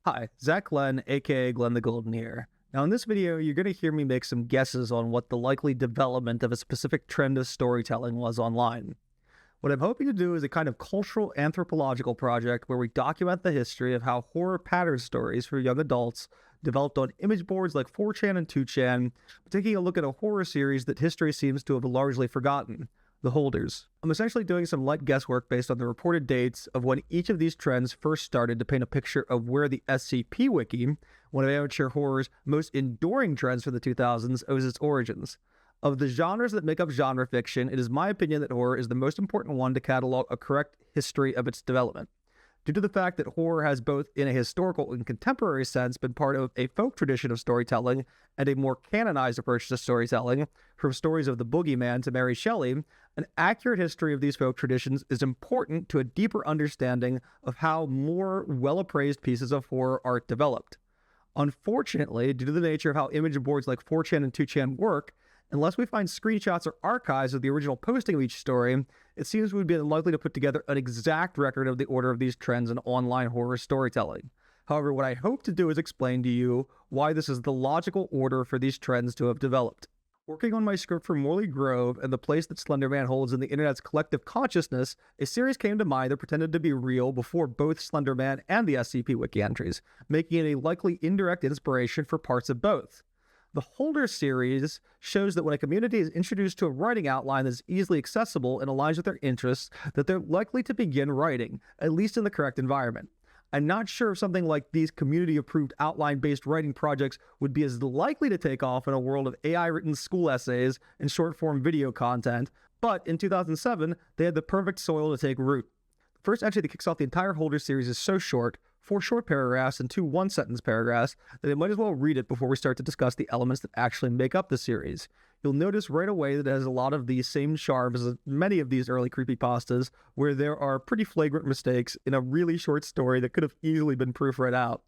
Hi, Zach Glenn, aka Glenn the Golden here. Now in this video, you're going to hear me make some guesses on what the likely development of a specific trend of storytelling was online. What I'm hoping to do is a kind of cultural anthropological project where we document the history of how horror pattern stories for young adults developed on image boards like 4chan and 2chan, taking a look at a horror series that history seems to have largely forgotten, The Holders. I'm essentially doing some light guesswork based on the reported dates of when each of these trends first started to paint a picture of where the SCP Wiki, one of amateur horror's most enduring trends for the 2000s, owes its origins. Of the genres that make up genre fiction, it is my opinion that horror is the most important one to catalog a correct history of its development. Due to the fact that horror has both in a historical and contemporary sense been part of a folk tradition of storytelling and a more canonized approach to storytelling, from stories of the boogeyman to Mary Shelley, an accurate history of these folk traditions is important to a deeper understanding of how more well-appraised pieces of horror art developed. Unfortunately, due to the nature of how image boards like 4chan and 2chan work, unless we find screenshots or archives of the original posting of each story, it seems we'd be unlikely to put together an exact record of the order of these trends in online horror storytelling. However, what I hope to do is explain to you why this is the logical order for these trends to have developed. Working on my script for Morley Grove and the place that Slender Man holds in the internet's collective consciousness, a series came to mind that pretended to be real before both Slender Man and the SCP Wiki entries, making it a likely indirect inspiration for parts of both. The Holder series shows that when a community is introduced to a writing outline that is easily accessible and aligns with their interests, that they're likely to begin writing, at least in the correct environment. I'm not sure if something like these community-approved outline-based writing projects would be as likely to take off in a world of AI-written school essays and short-form video content, but in 2007, they had the perfect soil to take root. The first entry that kicks off the entire Holder series is so short, 4 short paragraphs and 2 one-sentence paragraphs, that I might as well read it before we start to discuss the elements that actually make up the series. You'll notice right away that it has a lot of the same charms as many of these early creepypastas, where there are pretty flagrant mistakes in a really short story that could have easily been proofread out.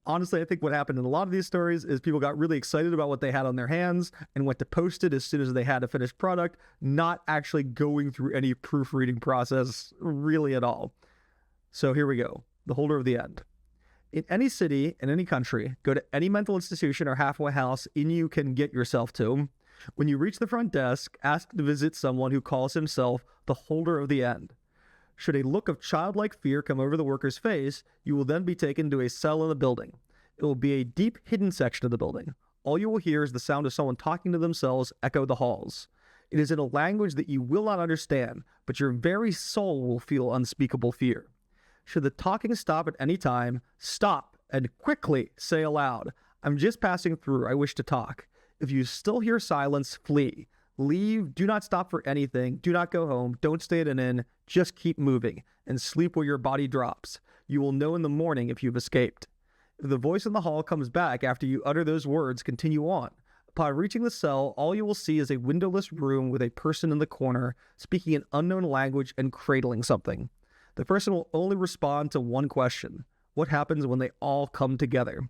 Honestly, I think what happened in a lot of these stories is people got really excited about what they had on their hands and went to post it as soon as they had a finished product, not actually going through any proofreading process really at all. So here we go. The Holder of the End. In any city, in any country, go to any mental institution or halfway house you can get yourself to. When you reach the front desk, ask to visit someone who calls himself the Holder of the End. Should a look of childlike fear come over the worker's face, you will then be taken to a cell in the building. It will be a deep, hidden section of the building. All you will hear is the sound of someone talking to themselves echo the halls. It is in a language that you will not understand, but your very soul will feel unspeakable fear. Should the talking stop at any time, stop and quickly say aloud, "I'm just passing through, I wish to talk." If you still hear silence, flee. Leave, do not stop for anything, do not go home, don't stay at an inn, just keep moving, and sleep where your body drops. You will know in the morning if you've escaped. If the voice in the hall comes back after you utter those words, continue on. Upon reaching the cell, all you will see is a windowless room with a person in the corner, speaking an unknown language and cradling something. The person will only respond to one question: what happens when they all come together?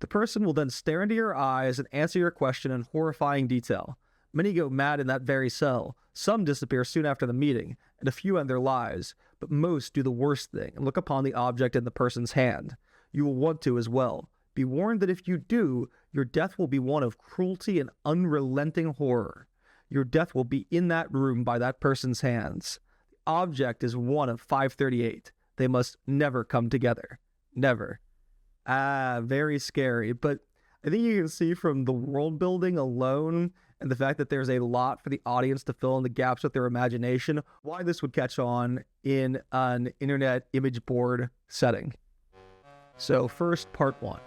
The person will then stare into your eyes and answer your question in horrifying detail. Many go mad in that very cell, some disappear soon after the meeting, and a few end their lives, but most do the worst thing and look upon the object in the person's hand. You will want to as well. Be warned that if you do, your death will be one of cruelty and unrelenting horror. Your death will be in that room by that person's hands. Object is one of 538. They must never come together. Never. Very scary. But I think you can see from the world building alone and the fact that there's a lot for the audience to fill in the gaps with their imagination, why this would catch on in an internet image board setting. So first, part 1.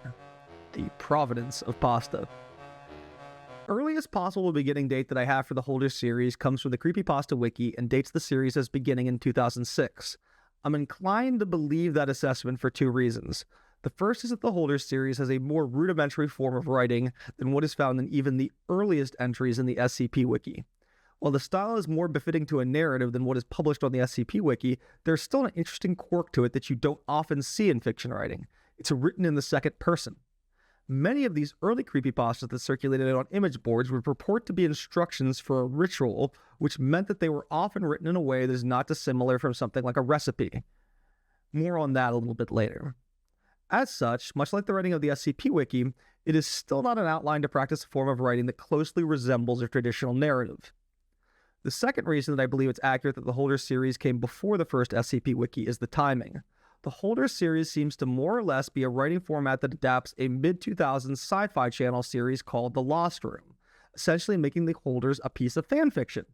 The provenance of pasta. Earliest possible beginning date that I have for the Holder series comes from the Creepypasta Wiki and dates the series as beginning in 2006. I'm inclined to believe that assessment for 2 reasons. The first is that the Holder series has a more rudimentary form of writing than what is found in even the earliest entries in the SCP Wiki. While the style is more befitting to a narrative than what is published on the SCP Wiki, there's still an interesting quirk to it that you don't often see in fiction writing. It's written in the second person. Many of these early creepypastas that circulated on image boards would purport to be instructions for a ritual, which meant that they were often written in a way that is not dissimilar from something like a recipe. More on that a little bit later. As such, much like the writing of the SCP Wiki, it is still not an outline to practice a form of writing that closely resembles a traditional narrative. The second reason that I believe it's accurate that the Holder series came before the first SCP Wiki is the timing. The Holder series seems to more or less be a writing format that adapts a mid-2000s sci-fi channel series called The Lost Room, essentially making the Holders a piece of fan fiction.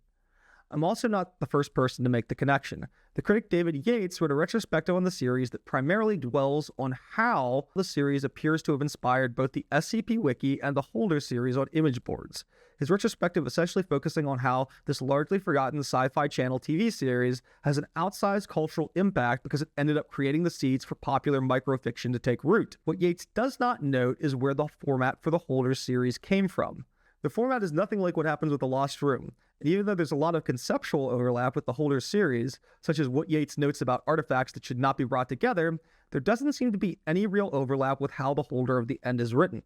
I'm also not the first person to make the connection. The critic David Yates wrote a retrospective on the series that primarily dwells on how the series appears to have inspired both the SCP Wiki and the Holder series on image boards. His retrospective essentially focusing on how this largely forgotten sci-fi channel TV series has an outsized cultural impact because it ended up creating the seeds for popular microfiction to take root. What Yates does not note is where the format for the Holder series came from. The format is nothing like what happens with The Lost Room, and even though there's a lot of conceptual overlap with the Holder series, such as what Yates notes about artifacts that should not be brought together, there doesn't seem to be any real overlap with how the Holder of the End is written.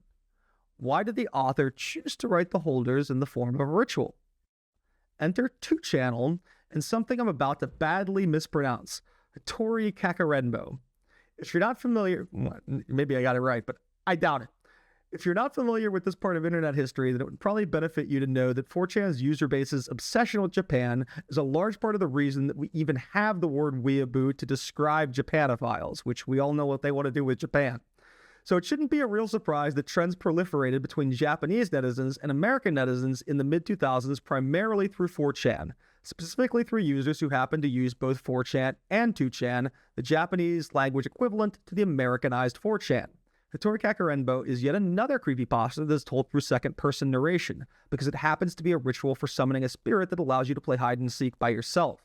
Why did the author choose to write the Holders in the form of a ritual? Enter 2-channel and something I'm about to badly mispronounce, Hattori Kakarenbo. If you're not familiar, maybe I got it right, but I doubt it. If you're not familiar with this part of internet history, then it would probably benefit you to know that 4chan's user base's obsession with Japan is a large part of the reason that we even have the word weeaboo to describe Japanophiles, which we all know what they want to do with Japan. So it shouldn't be a real surprise that trends proliferated between Japanese netizens and American netizens in the mid-2000s primarily through 4chan, specifically through users who happen to use both 4chan and 2chan, the Japanese language equivalent to the Americanized 4chan. Hattori Kakarenbo is yet another creepypasta that is told through second-person narration, because it happens to be a ritual for summoning a spirit that allows you to play hide-and-seek by yourself.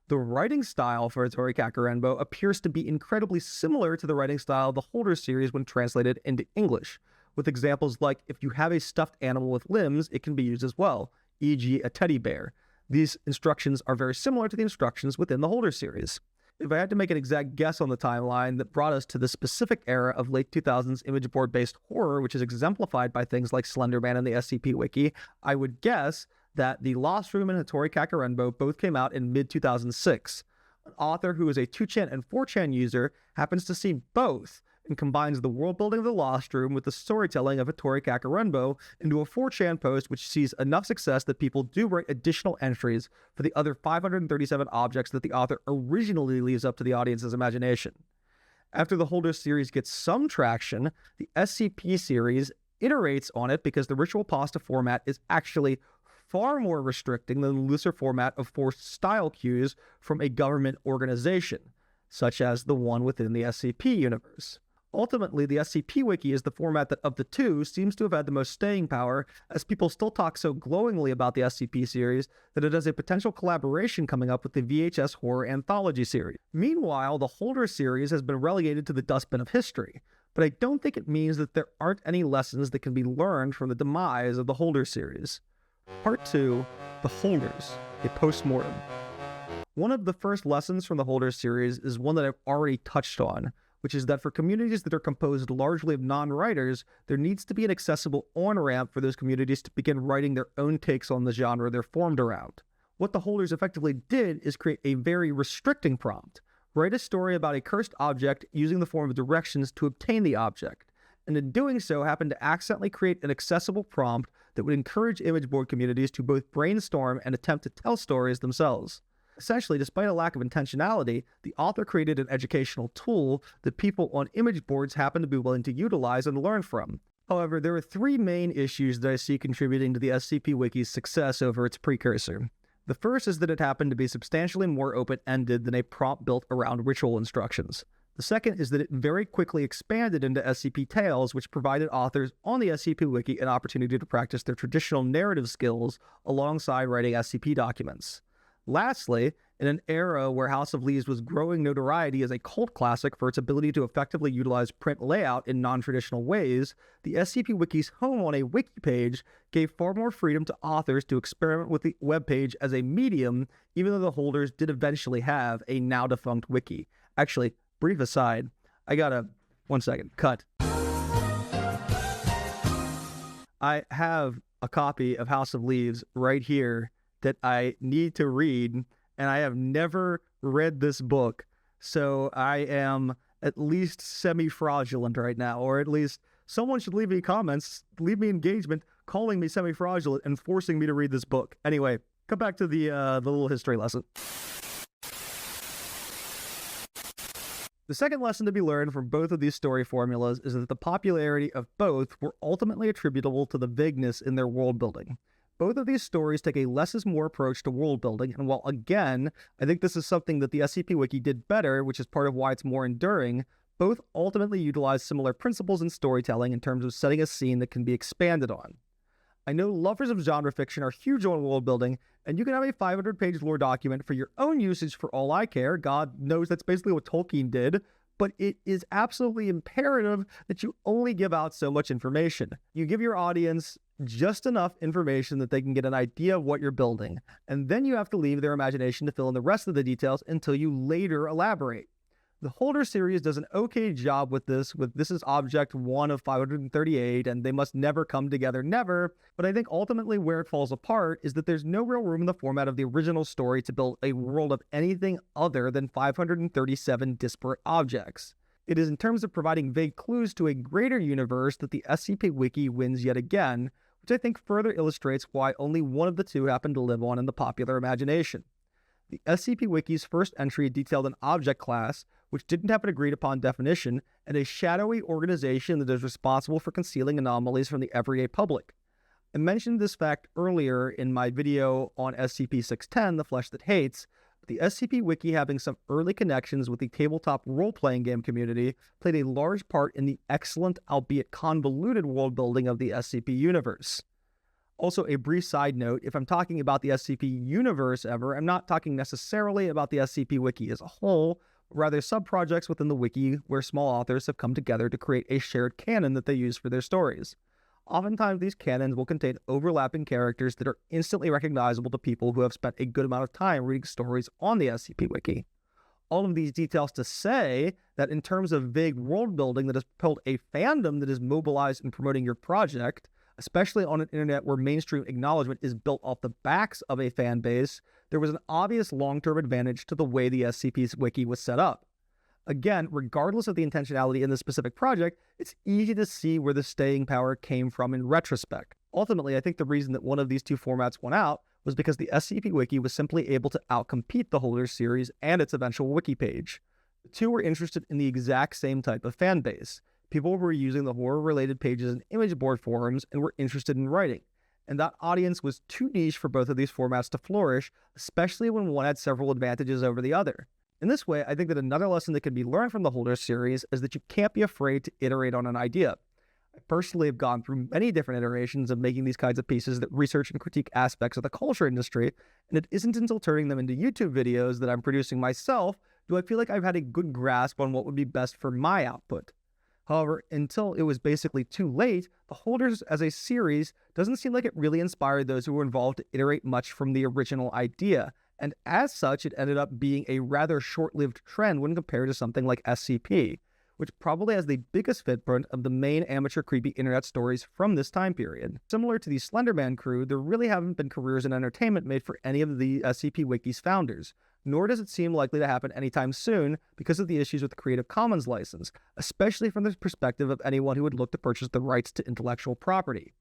The writing style for Hattori Kakarenbo appears to be incredibly similar to the writing style of the Holder series when translated into English, with examples like if you have a stuffed animal with limbs, it can be used as well, e.g. a teddy bear. These instructions are very similar to the instructions within the Holder series. If I had to make an exact guess on the timeline that brought us to the specific era of late 2000s image board-based horror, which is exemplified by things like Slender Man and the SCP Wiki, I would guess that The Lost Room and Hattori Kakarenbo both came out in mid-2006. An author who is a 2chan and 4chan user happens to see both and combines the world building of The Lost Room with the storytelling of Hattori Kakarenbo into a 4chan post which sees enough success that people do write additional entries for the other 537 objects that the author originally leaves up to the audience's imagination. After the Holder series gets some traction, the SCP series iterates on it because the ritual pasta format is actually far more restricting than the looser format of forced style cues from a government organization, such as the one within the SCP universe. Ultimately, the SCP Wiki is the format that of the two seems to have had the most staying power, as people still talk so glowingly about the SCP series that it has a potential collaboration coming up with the VHS Horror Anthology series. Meanwhile, the Holder series has been relegated to the dustbin of history, but I don't think it means that there aren't any lessons that can be learned from the demise of the Holder series. Part 2, The Holders, a Postmortem. One of the first lessons from the Holder series is one that I've already touched on, which is that for communities that are composed largely of non-writers, there needs to be an accessible on-ramp for those communities to begin writing their own takes on the genre they're formed around. What the Holders effectively did is create a very restricting prompt. Write a story about a cursed object using the form of directions to obtain the object, and in doing so happened to accidentally create an accessible prompt that would encourage image board communities to both brainstorm and attempt to tell stories themselves. Essentially, despite a lack of intentionality, the author created an educational tool that people on image boards happen to be willing to utilize and learn from. However, there are three main issues that I see contributing to the SCP Wiki's success over its precursor. The first is that it happened to be substantially more open-ended than a prompt built around ritual instructions. The second is that it very quickly expanded into SCP Tales, which provided authors on the SCP Wiki an opportunity to practice their traditional narrative skills alongside writing SCP documents. Lastly, in an era where House of Leaves was growing notoriety as a cult classic for its ability to effectively utilize print layout in non-traditional ways, the SCP Wiki's home on a wiki page gave far more freedom to authors to experiment with the web page as a medium, even though the Holders did eventually have a now-defunct wiki. Actually, brief aside, I gotta, 1 second, cut. I have a copy of House of Leaves right here that I need to read, and I have never read this book, so I am at least semi-fraudulent right now, or at least someone should leave me comments, leave me engagement, calling me semi-fraudulent and forcing me to read this book. Anyway, come back to the little history lesson. The second lesson to be learned from both of these story formulas is that the popularity of both were ultimately attributable to the vagueness in their world building. Both of these stories take a less is more approach to world building, and while again, I think this is something that the SCP Wiki did better, which is part of why it's more enduring, both ultimately utilize similar principles in storytelling in terms of setting a scene that can be expanded on. I know lovers of genre fiction are huge on world building, and you can have a 500-page lore document for your own usage for all I care. God knows that's basically what Tolkien did, but it is absolutely imperative that you only give out so much information. You give your audience just enough information that they can get an idea of what you're building, and then you have to leave their imagination to fill in the rest of the details until you later elaborate. The Holder series does an okay job with this is object 1 of 538, and they must never come together, never, but I think ultimately where it falls apart is that there's no real room in the format of the original story to build a world of anything other than 537 disparate objects. It is in terms of providing vague clues to a greater universe that the SCP Wiki wins yet again, which I think further illustrates why only one of the two happened to live on in the popular imagination. The SCP Wiki's first entry detailed an object class, which didn't have an agreed-upon definition, and a shadowy organization that is responsible for concealing anomalies from the everyday public. I mentioned this fact earlier in my video on SCP-610, The Flesh That Hates, but the SCP Wiki having some early connections with the tabletop role-playing game community played a large part in the excellent, albeit convoluted, world-building of the SCP universe. Also, a brief side note, if I'm talking about the SCP universe ever, I'm not talking necessarily about the SCP Wiki as a whole, but rather sub-projects within the Wiki where small authors have come together to create a shared canon that they use for their stories. Oftentimes, these canons will contain overlapping characters that are instantly recognizable to people who have spent a good amount of time reading stories on the SCP Wiki. All of these details to say that in terms of vague world building that has propelled a fandom that is mobilized in promoting your project, especially on an internet where mainstream acknowledgement is built off the backs of a fan base, there was an obvious long-term advantage to the way the SCP's Wiki was set up. Again, regardless of the intentionality in this specific project, it's easy to see where the staying power came from in retrospect. Ultimately, I think the reason that one of these two formats won out was because the SCP Wiki was simply able to outcompete the Holder series and its eventual wiki page. The two were interested in the exact same type of fan base. People were using the horror-related pages and image board forums and were interested in writing, and that audience was too niche for both of these formats to flourish, especially when one had several advantages over the other. In this way, I think that another lesson that can be learned from the Holder series is that you can't be afraid to iterate on an idea. I personally have gone through many different iterations of making these kinds of pieces that research and critique aspects of the culture industry, and it isn't until turning them into YouTube videos that I'm producing myself do I feel like I've had a good grasp on what would be best for my output. However, until it was basically too late, The Holders as a series doesn't seem like it really inspired those who were involved to iterate much from the original idea, and as such, it ended up being a rather short-lived trend when compared to something like SCP, which probably has the biggest footprint of the main amateur creepy internet stories from this time period. Similar to the Slenderman crew, there really haven't been careers in entertainment made for any of the SCP Wiki's founders, nor does it seem likely to happen anytime soon because of the issues with the Creative Commons license, especially from the perspective of anyone who would look to purchase the rights to intellectual property.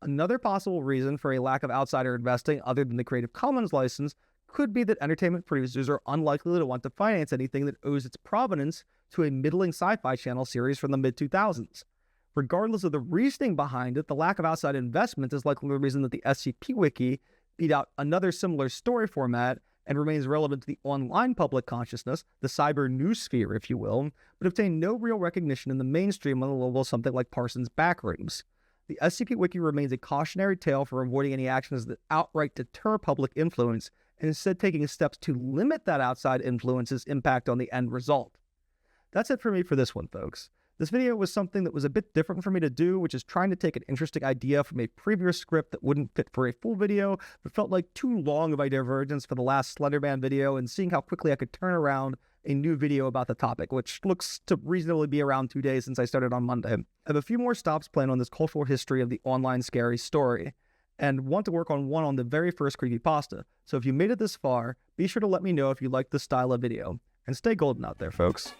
Another possible reason for a lack of outsider investing other than the Creative Commons license could be that entertainment producers are unlikely to want to finance anything that owes its provenance to a middling sci-fi channel series from the mid-2000s. Regardless of the reasoning behind it, the lack of outside investment is likely the reason that the SCP Wiki beat out another similar story format and remains relevant to the online public consciousness, the cyber newsphere, if you will, but obtained no real recognition in the mainstream on the level of something like Parsons' Backrooms. The SCP Wiki remains a cautionary tale for avoiding any actions that outright deter public influence, and instead taking steps to limit that outside influence's impact on the end result. That's it for me for this one, folks. This video was something that was a bit different for me to do, which is trying to take an interesting idea from a previous script that wouldn't fit for a full video, but felt like too long of a divergence for the last Slenderman video, and seeing how quickly I could turn around a new video about the topic, which looks to reasonably be around 2 days since I started on Monday. I have a few more stops planned on this cultural history of the online scary story, and want to work on one on the very first creepypasta. So if you made it this far, be sure to let me know if you like this style of video. And stay golden out there, folks.